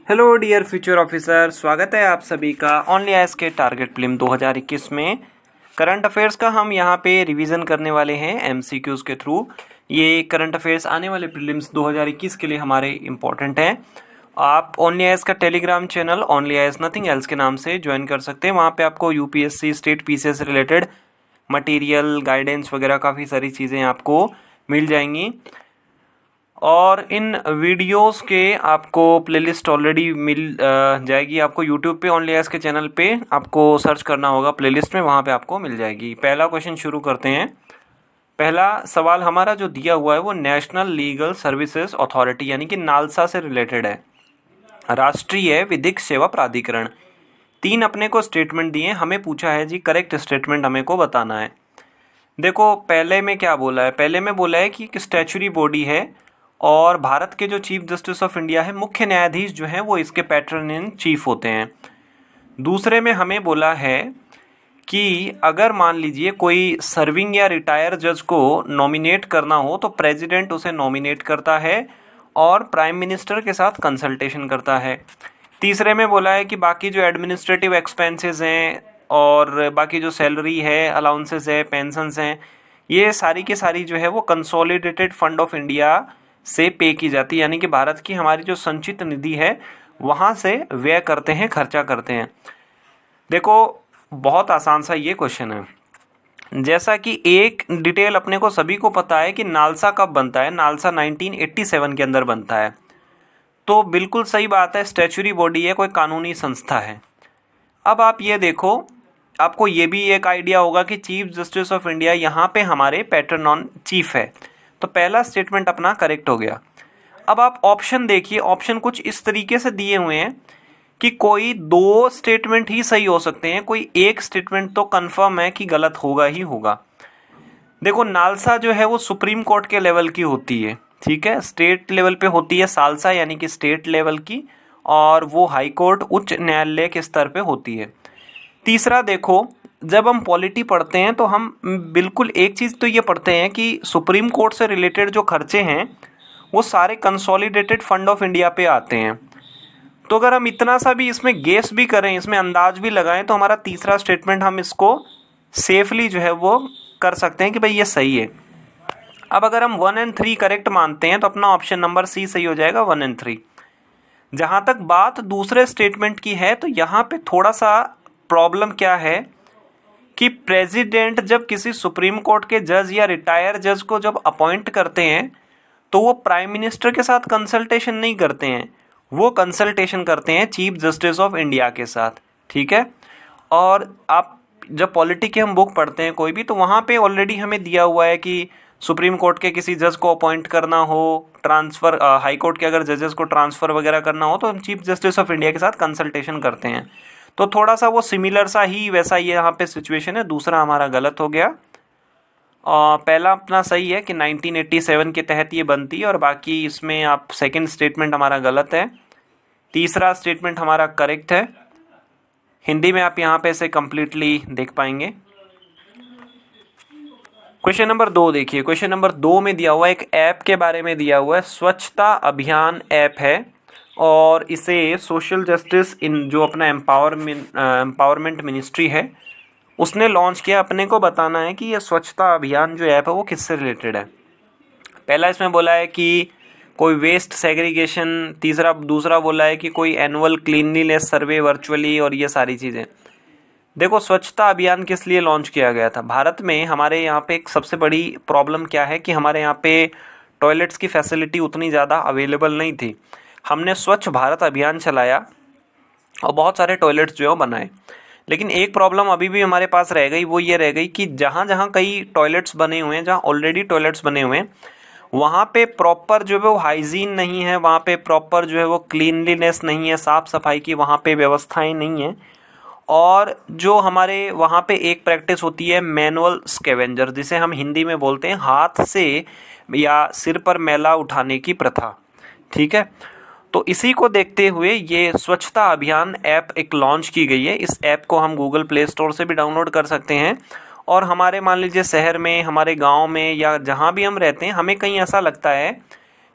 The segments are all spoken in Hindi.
हेलो डियर फ्यूचर ऑफिसर, स्वागत है आप सभी का ओनली आईएएस के टारगेट प्रीलिम 2021 में। करंट अफेयर्स का हम यहाँ पे रिवीजन करने वाले हैं एमसीक्यूज के थ्रू। ये करंट अफेयर्स आने वाले प्रीलिम्स 2021 के लिए हमारे इम्पोर्टेंट हैं। आप ओनली आईएएस का Telegram channel only IAS nothing else के नाम से ज्वाइन कर सकते हैं। वहाँ पे आपको यूपीएससी स्टेट पीसीएस से रिलेटेड मटेरियल, गाइडेंस वगैरह काफ़ी सारी चीज़ें आपको मिल जाएंगी। और इन वीडियोस के आपको प्लेलिस्ट ऑलरेडी मिल जाएगी। आपको यूट्यूब पे ओनली आईएएस के चैनल पे आपको सर्च करना होगा प्लेलिस्ट में, वहाँ पे आपको मिल जाएगी। पहला क्वेश्चन शुरू करते हैं। पहला सवाल हमारा जो दिया हुआ है वो नेशनल लीगल सर्विसेज अथॉरिटी यानी कि नालसा से रिलेटेड है, राष्ट्रीय विधिक सेवा प्राधिकरण। 3 अपने को स्टेटमेंट दिए, हमें पूछा है जी करेक्ट स्टेटमेंट हमें को बताना है। देखो पहले में क्या बोला है, पहले में बोला है कि एक स्टैच्यूटरी बॉडी है और भारत के जो चीफ जस्टिस ऑफ इंडिया है, मुख्य न्यायाधीश जो हैं वो इसके पैट्रन इन चीफ होते हैं। दूसरे में हमें बोला है कि अगर मान लीजिए कोई सर्विंग या रिटायर जज को नॉमिनेट करना हो तो प्रेसिडेंट उसे नॉमिनेट करता है और प्राइम मिनिस्टर के साथ कंसल्टेशन करता है। तीसरे में बोला है कि बाकी जो एडमिनिस्ट्रेटिव एक्सपेंसेस हैं और बाकी जो सैलरी है, अलाउंसेस है, पेंशन्स हैं, ये सारी की सारी जो है वो कंसोलिडेटेड फंड ऑफ इंडिया से पे की जाती है, यानी कि भारत की हमारी जो संचित निधि है वहाँ से व्यय करते हैं, खर्चा करते हैं। देखो बहुत आसान सा ये क्वेश्चन है। जैसा कि एक डिटेल अपने को सभी को पता है कि नालसा कब बनता है, नालसा 1987 के अंदर बनता है। तो बिल्कुल सही बात है, स्टैच्यूटरी बॉडी है, कोई कानूनी संस्था है। अब आप ये देखो, आपको ये भी एक आइडिया होगा कि चीफ जस्टिस ऑफ इंडिया यहाँ पे हमारे पैटर्न ऑन चीफ है। तो पहला स्टेटमेंट अपना करेक्ट हो गया। अब आप ऑप्शन देखिए, ऑप्शन कुछ इस तरीके से दिए हुए हैं कि कोई 2 स्टेटमेंट ही सही हो सकते हैं, कोई एक स्टेटमेंट तो कंफर्म है कि गलत होगा ही होगा। देखो नालसा जो है वो सुप्रीम कोर्ट के लेवल की होती है, ठीक है, स्टेट लेवल पे होती है सालसा यानी कि स्टेट लेवल की, और वो हाई कोर्ट उच्च न्यायालय के स्तर पे होती है। तीसरा देखो, जब हम पॉलिटी पढ़ते हैं तो हम बिल्कुल एक चीज़ तो ये पढ़ते हैं कि सुप्रीम कोर्ट से रिलेटेड जो खर्चे हैं वो सारे कंसोलिडेटेड फंड ऑफ इंडिया पे आते हैं। तो अगर हम इतना सा भी इसमें गेस भी करें, इसमें अंदाज भी लगाएं, तो हमारा तीसरा स्टेटमेंट हम इसको सेफली जो है वो कर सकते हैं कि भाई ये सही है। अब अगर हम 1 और 3 करेक्ट मानते हैं तो अपना ऑप्शन नंबर सी सही हो जाएगा, 1 और 3। जहाँ तक बात दूसरे स्टेटमेंट की है तो यहाँ पे थोड़ा सा प्रॉब्लम क्या है कि प्रेसिडेंट जब किसी सुप्रीम कोर्ट के जज या रिटायर जज को जब अपॉइंट करते हैं तो वो प्राइम मिनिस्टर के साथ कंसल्टेशन नहीं करते हैं, वो कंसल्टेशन करते हैं चीफ जस्टिस ऑफ इंडिया के साथ, ठीक है। और आप जब पॉलिटी की हम बुक पढ़ते हैं कोई भी, तो वहाँ पे ऑलरेडी हमें दिया हुआ है कि सुप्रीम कोर्ट के किसी जज को अपॉइंट करना हो, ट्रांसफ़र हाई कोर्ट के अगर जजेस को ट्रांसफ़र वगैरह करना हो तो हम चीफ जस्टिस ऑफ इंडिया के साथ कंसल्टेशन करते हैं। तो थोड़ा सा वो सिमिलर सा ही वैसा ये यहाँ पे सिचुएशन है। दूसरा हमारा गलत हो गया। पहला अपना सही है कि 1987 के तहत ये बनती है, और बाकी इसमें आप सेकंड स्टेटमेंट हमारा गलत है। तीसरा स्टेटमेंट हमारा करेक्ट है। हिंदी में आप यहाँ पे इसे कम्प्लीटली देख पाएंगे। क्वेश्चन नंबर 2 देखिए। क्वेश्चन नंबर 2 में दिया हुआ एक ऐप के बारे में दिया हुआ है, स्वच्छता अभियान ऐप है, और इसे सोशल जस्टिस इन जो अपना एम्पावरमेंट मिनिस्ट्री है उसने लॉन्च किया। अपने को बताना है कि ये स्वच्छता अभियान जो ऐप है वो किससे रिलेटेड है। पहला इसमें बोला है कि कोई वेस्ट सेग्रीगेशन, दूसरा बोला है कि कोई एनुअल क्लीनलीनेस सर्वे वर्चुअली, और ये सारी चीज़ें। देखो स्वच्छता अभियान किस लिए लॉन्च किया गया था। भारत में हमारे यहाँ पे एक सबसे बड़ी प्रॉब्लम क्या है कि हमारे यहाँ पे टॉयलेट्स की फैसिलिटी उतनी ज़्यादा अवेलेबल नहीं थी। हमने स्वच्छ भारत अभियान चलाया और बहुत सारे टॉयलेट्स जो है बनाए, लेकिन एक प्रॉब्लम अभी भी हमारे पास रह गई, वो ये रह गई कि जहाँ जहाँ कई टॉयलेट्स बने हुए हैं, जहाँ ऑलरेडी टॉयलेट्स बने हुए हैं, वहाँ पे प्रॉपर जो है वो हाइजीन नहीं है, वहाँ पे प्रॉपर जो है वो क्लीनलीनेस नहीं है, साफ़ सफाई की वहाँ पे व्यवस्थाएं नहीं है। और जो हमारे वहाँ पे एक प्रैक्टिस होती है मैनुअल स्कैवेंजर, जिसे हम हिंदी में बोलते हैं हाथ से या सिर पर मैला उठाने की प्रथा, ठीक है। तो इसी को देखते हुए ये स्वच्छता अभियान ऐप एक लॉन्च की गई है। इस ऐप को हम गूगल प्ले स्टोर से भी डाउनलोड कर सकते हैं, और हमारे मान लीजिए शहर में, हमारे गांव में, या जहां भी हम रहते हैं, हमें कहीं ऐसा लगता है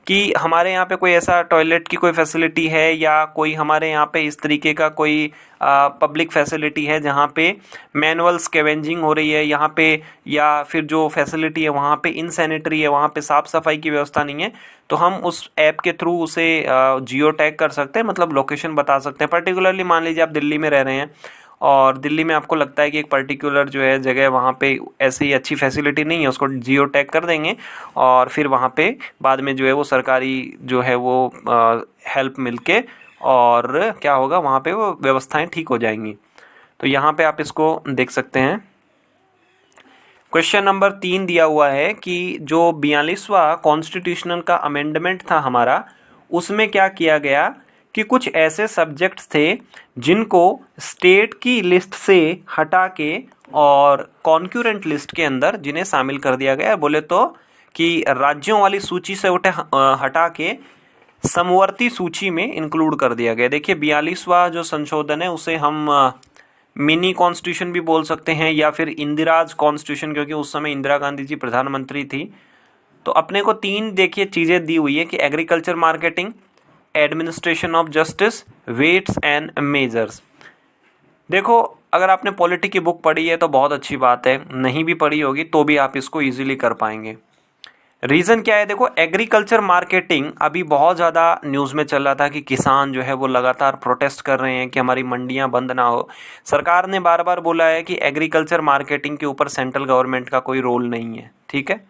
कि हमारे यहाँ पे कोई ऐसा टॉयलेट की कोई फैसिलिटी है या कोई हमारे यहाँ पे इस तरीके का कोई पब्लिक फैसिलिटी है जहाँ पे मैनुअल स्कैवेंजिंग हो रही है यहाँ पे, या फिर जो फैसिलिटी है वहाँ पे इनसैनिटरी है, वहाँ पे साफ़ सफाई की व्यवस्था नहीं है, तो हम उस ऐप के थ्रू उसे जियो टैग कर सकते हैं, मतलब लोकेशन बता सकते हैं। पर्टिकुलरली मान लीजिए आप दिल्ली में रह रहे हैं और दिल्ली में आपको लगता है कि एक पर्टिकुलर जो है जगह वहाँ पे ऐसी अच्छी फैसिलिटी नहीं है, उसको जियो टैग कर देंगे और फिर वहाँ पे बाद में जो है वो सरकारी जो है वो हेल्प मिलके और क्या होगा, वहाँ पे वो व्यवस्थाएं ठीक हो जाएंगी। तो यहाँ पे आप इसको देख सकते हैं। क्वेश्चन नंबर 3 दिया हुआ है कि जो 42वां कॉन्स्टिट्यूशनल का अमेंडमेंट था हमारा, उसमें क्या किया गया कि कुछ ऐसे सब्जेक्ट्स थे जिनको स्टेट की लिस्ट से हटा के और कॉन्क्यूरेंट लिस्ट के अंदर जिन्हें शामिल कर दिया गया। बोले तो कि राज्यों वाली सूची से हटा के समवर्ती सूची में इंक्लूड कर दिया गया। देखिए 42वां जो संशोधन है उसे हम मिनी कॉन्स्टिट्यूशन भी बोल सकते हैं या फिर इंदिराज कॉन्स्टिट्यूशन, क्योंकि उस समय इंदिरा गांधी जी प्रधानमंत्री थी। तो अपने को 3 देखिए चीज़ें दी हुई है कि agriculture marketing, administration of justice, weights and measures. देखो अगर आपने पॉलिटी की बुक पढ़ी है तो बहुत अच्छी बात है, नहीं भी पढ़ी होगी तो भी आप इसको ईजिली कर पाएंगे। रीज़न क्या है, देखो एग्रीकल्चर मार्केटिंग अभी बहुत ज़्यादा न्यूज़ में चल रहा था कि किसान जो है वो लगातार प्रोटेस्ट कर रहे हैं कि हमारी मंडियां बंद ना हो। सरकार ने बार बार बोला है कि एग्रीकल्चर मार्केटिंग के ऊपर सेंट्रल गवर्नमेंट का कोई रोल नहीं है, ठीक है।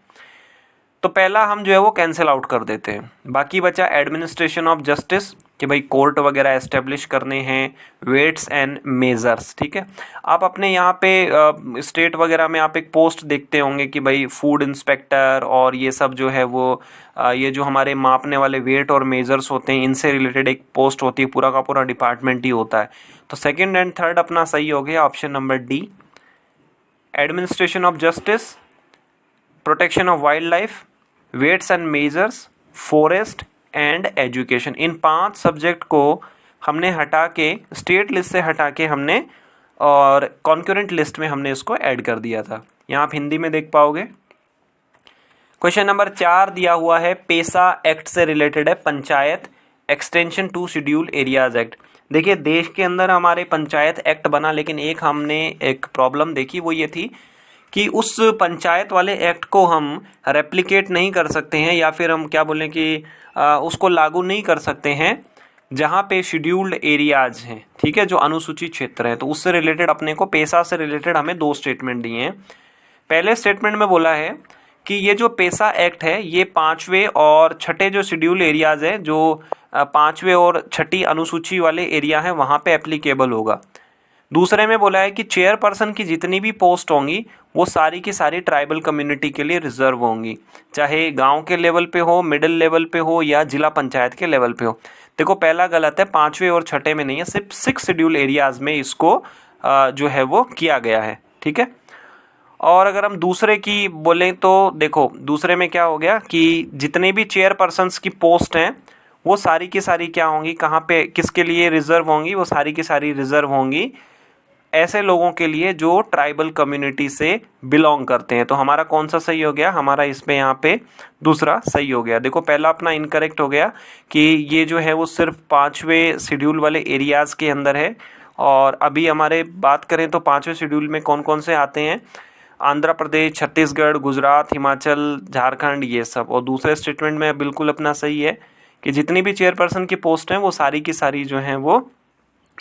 तो पहला हम जो है वो कैंसिल आउट कर देते हैं। बाकी बचा एडमिनिस्ट्रेशन ऑफ जस्टिस कि भाई कोर्ट वगैरह एस्टेब्लिश करने हैं, वेट्स एंड मेजर्स, ठीक है। आप अपने यहाँ पे स्टेट वगैरह में आप एक पोस्ट देखते होंगे कि भाई फूड इंस्पेक्टर और ये सब जो है वो ये जो हमारे मापने वाले वेट और मेजर्स होते हैं इनसे रिलेटेड एक पोस्ट होती है, पूरा का पूरा डिपार्टमेंट ही होता है। तो सेकेंड एंड थर्ड अपना सही हो गया, option number D, administration of justice, protection of wildlife, weights and measures, forest and education. इन 5 सब्जेक्ट को हमने हटा के स्टेट लिस्ट से हटा के हमने और कॉन्करेंट लिस्ट में हमने इसको ऐड कर दिया था। यहाँ आप हिंदी में देख पाओगे। क्वेश्चन नंबर 4 दिया हुआ है, पेसा एक्ट से रिलेटेड है, panchayat extension to schedule areas act. देखिए देश के अंदर हमारे पंचायत एक्ट बना, लेकिन हमने एक प्रॉब्लम देखी, वो ये थी कि उस पंचायत वाले एक्ट को हम रेप्लिकेट नहीं कर सकते हैं या फिर हम क्या बोलें कि उसको लागू नहीं कर सकते हैं जहाँ पे शेड्यूल्ड एरियाज हैं, ठीक है, जो अनुसूचित क्षेत्र हैं। तो उससे रिलेटेड अपने को पेसा से रिलेटेड हमें 2 स्टेटमेंट दिए हैं। पहले स्टेटमेंट में बोला है कि ये जो पेसा एक्ट है ये 5वें और 6ठे जो शेड्यूल एरियाज है, जो 5वें और 6ठी अनुसूची वाले एरिया हैं वहाँ पे एप्लीकेबल होगा। दूसरे में बोला है कि चेयरपर्सन की जितनी भी पोस्ट होंगी वो सारी की सारी ट्राइबल कम्युनिटी के लिए रिजर्व होंगी, चाहे गांव के लेवल पे हो, मिडिल लेवल पे हो या जिला पंचायत के लेवल पे हो। देखो पहला गलत है, 5वें और 6ठे में नहीं है, सिर्फ 6 शेड्यूल एरियाज में इसको जो है वो किया गया है, ठीक है। और अगर हम दूसरे की बोलें तो देखो दूसरे में क्या हो गया कि जितने भी चेयरपर्सन्स की पोस्ट हैं वो सारी की सारी क्या होंगी, कहाँ पे किसके लिए रिजर्व होंगी, वो सारी की सारी रिजर्व होंगी ऐसे लोगों के लिए जो ट्राइबल कम्युनिटी से बिलोंग करते हैं। तो हमारा कौन सा सही हो गया, हमारा इसमें यहाँ पे दूसरा सही हो गया। देखो पहला अपना इनकरेक्ट हो गया कि ये जो है वो सिर्फ 5वें शेड्यूल वाले एरियाज़ के अंदर है। और अभी हमारे बात करें तो 5वें शेड्यूल में कौन कौन से आते हैं, आंध्र प्रदेश, छत्तीसगढ़, गुजरात, हिमाचल, झारखंड, ये सब। और दूसरे स्टेटमेंट में बिल्कुल अपना सही है कि जितनी भी चेयरपर्सन की पोस्ट हैं वो सारी की सारी जो हैं वो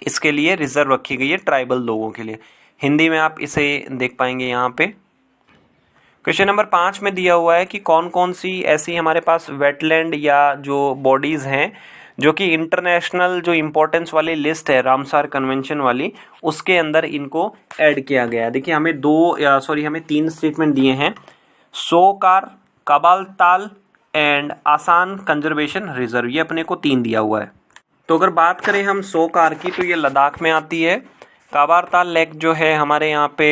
इसके लिए रिजर्व रखी गई है, ट्राइबल लोगों के लिए। हिंदी में आप इसे देख पाएंगे यहाँ पे। क्वेश्चन नंबर 5 में दिया हुआ है कि कौन कौन सी ऐसी हमारे पास वेटलैंड या जो बॉडीज़ हैं जो कि इंटरनेशनल जो इम्पोर्टेंस वाली लिस्ट है रामसार कन्वेंशन वाली, उसके अंदर इनको ऐड किया गया। देखिए हमें हमें 3 स्टेटमेंट दिए हैं, सोकार, कबालताल एंड आसान कंजर्वेशन रिजर्व, ये अपने को 3 दिया हुआ है। तो अगर बात करें हम सोकार की तो ये लद्दाख में आती है। काबारताल लेक जो है हमारे यहाँ पे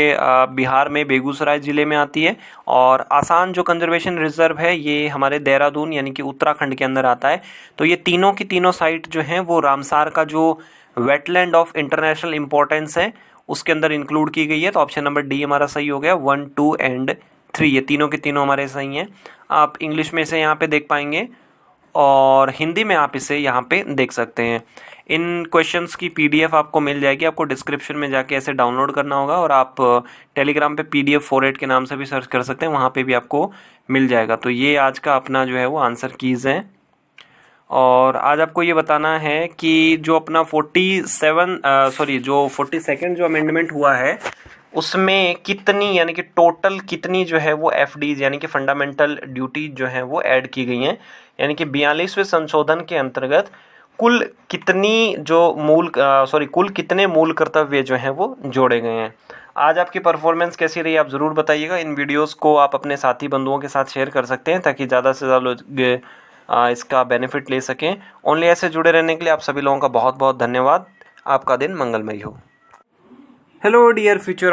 बिहार में बेगूसराय ज़िले में आती है। और आसान जो कंजर्वेशन रिजर्व है ये हमारे देहरादून यानी कि उत्तराखंड के अंदर आता है। तो ये तीनों की तीनों साइट जो हैं वो रामसार का जो वेटलैंड ऑफ इंटरनेशनल इम्पोर्टेंस है उसके अंदर इंक्लूड की गई है। तो ऑप्शन नंबर डी हमारा सही हो गया। 1, 2 एंड 3 ये तीनों के तीनों हमारे सही हैं। आप इंग्लिश में से यहाँ पे देख पाएंगे, और हिंदी में आप इसे यहाँ पे देख सकते हैं। इन क्वेश्चंस की PDF आपको मिल जाएगी, आपको डिस्क्रिप्शन में जाके ऐसे डाउनलोड करना होगा और आप टेलीग्राम पे PDF 48 के नाम से भी सर्च कर सकते हैं, वहाँ पे भी आपको मिल जाएगा। तो ये आज का अपना जो है वो आंसर कीज़ है। और आज आपको ये बताना है कि जो अपना 42nd जो अमेंडमेंट हुआ है उसमें कितनी यानी कि टोटल कितनी जो है वो FDs यानी कि फंडामेंटल ड्यूटी जो है वो ऐड की गई हैं, यानी कि 42वें संशोधन के अंतर्गत कुल कितने मूल कर्तव्य जो हैं वो जोड़े गए हैं। आज आपकी परफॉर्मेंस कैसी रही आप ज़रूर बताइएगा। इन वीडियोस को आप अपने साथी बंधुओं के साथ शेयर कर सकते हैं ताकि ज़्यादा से ज़्यादा लोग इसका बेनिफिट ले सकें। ओनली ऐसे जुड़े रहने के लिए आप सभी लोगों का बहुत बहुत धन्यवाद। आपका दिन मंगलमय हो। Hello dear future